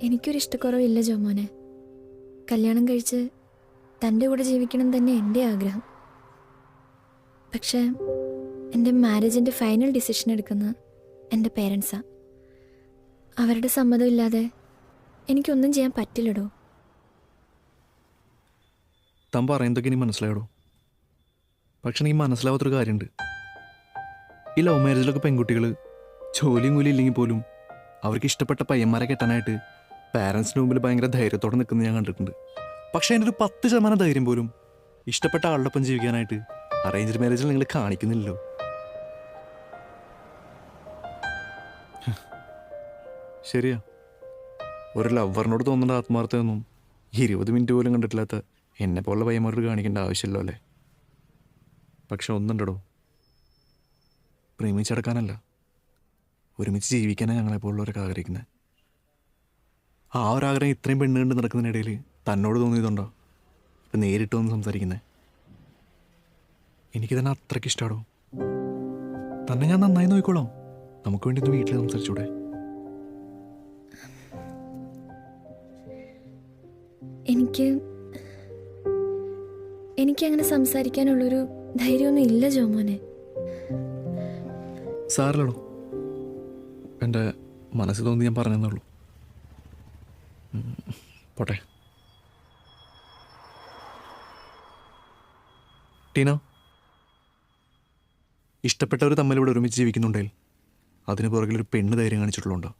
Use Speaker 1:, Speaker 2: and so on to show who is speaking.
Speaker 1: എനിക്കൊരു ഇഷ്ടക്കുറവില്ല ജോമോനെ. കല്യാണം കഴിച്ച് തൻ്റെ കൂടെ ജീവിക്കണം തന്നെ എൻ്റെ ആഗ്രഹം. പക്ഷേ എൻ്റെ മാരേജിൻ്റെ ഫൈനൽ ഡിസിഷൻ എടുക്കുന്നത് എൻ്റെ പേരൻസാണ്. അവരുടെ സമ്മതമില്ലാതെ എനിക്കൊന്നും ചെയ്യാൻ പറ്റില്ലടോ.
Speaker 2: താൻ പറയുന്നതൊക്കെ ഇനി മനസ്സിലായടോ. പക്ഷെ നീ മനസ്സിലാവാത്തൊരു കാര്യമുണ്ട്. ഈ ലവ് മാരേജിലൊക്കെ പെൺകുട്ടികൾ ജോലിയും കൂലി ഇല്ലെങ്കിൽ പോലും അവർക്ക് ഇഷ്ടപ്പെട്ട പയ്യന്മാരെ കെട്ടാനായിട്ട് പാരൻസിന് മുമ്പിൽ ഭയങ്കര ധൈര്യത്തോടെ നിൽക്കുന്നത് ഞാൻ കണ്ടിട്ടുണ്ട്. പക്ഷേ അതിൻ്റെ ഒരു 10% ധൈര്യം പോലും ഇഷ്ടപ്പെട്ട ആളുടെ ഒപ്പം ജീവിക്കാനായിട്ട് അറേഞ്ച്ഡ് മാരേജിൽ നിങ്ങൾ കാണിക്കുന്നില്ലല്ലോ. ശരിയാ, ഒരു ലവറിനോട് തോന്നേണ്ട ആത്മാർത്ഥമൊന്നും 20 മിനിറ്റ് പോലും കണ്ടിട്ടില്ലാത്ത എന്നെ പോലുള്ള പയ്യന്മാരോട് കാണിക്കേണ്ട ആവശ്യമില്ലോ അല്ലേ. പക്ഷെ ഒന്നുണ്ടോ, പ്രേമിച്ചടക്കാനല്ല, ഒരുമിച്ച് ജീവിക്കാനാണ് ഞങ്ങളെപ്പോലുള്ളവരൊക്കെ ആഗ്രഹിക്കുന്നത്. ആ ഒരാഗ്രഹം ഇത്രയും പെണ്ണ് കണ്ട് നടക്കുന്നതിനിടയിൽ തന്നോട് തോന്നിയതുണ്ടോ ഇപ്പം നേരിട്ട് വന്ന് സംസാരിക്കുന്നത്? എനിക്ക് തന്നെ അത്രയ്ക്ക് ഇഷ്ടമാണോ. തന്നെ ഞാൻ നന്നായി നോക്കിക്കോളാം. നമുക്ക് വേണ്ടി ഒന്ന് വീട്ടിൽ സംസാരിച്ചൂടെ?
Speaker 1: എനിക്കങ്ങനെ സംസാരിക്കാനുള്ളൊരു ധൈര്യമൊന്നും ഇല്ല ജോമോനെ.
Speaker 2: സാറിലടോ, എൻ്റെ മനസ്സിൽ തോന്നി ഞാൻ പറഞ്ഞെന്നുള്ളൂ. പോട്ടെ. ടീന, ഇഷ്ടപ്പെട്ടവർ തമ്മിലിവിടെ ഒരുമിച്ച് ജീവിക്കുന്നുണ്ടെങ്കിൽ അതിന് പുറകിലൊരു പെണ്ണ് ധൈര്യം കാണിച്ചിട്ടുള്ളതുണ്ടോ?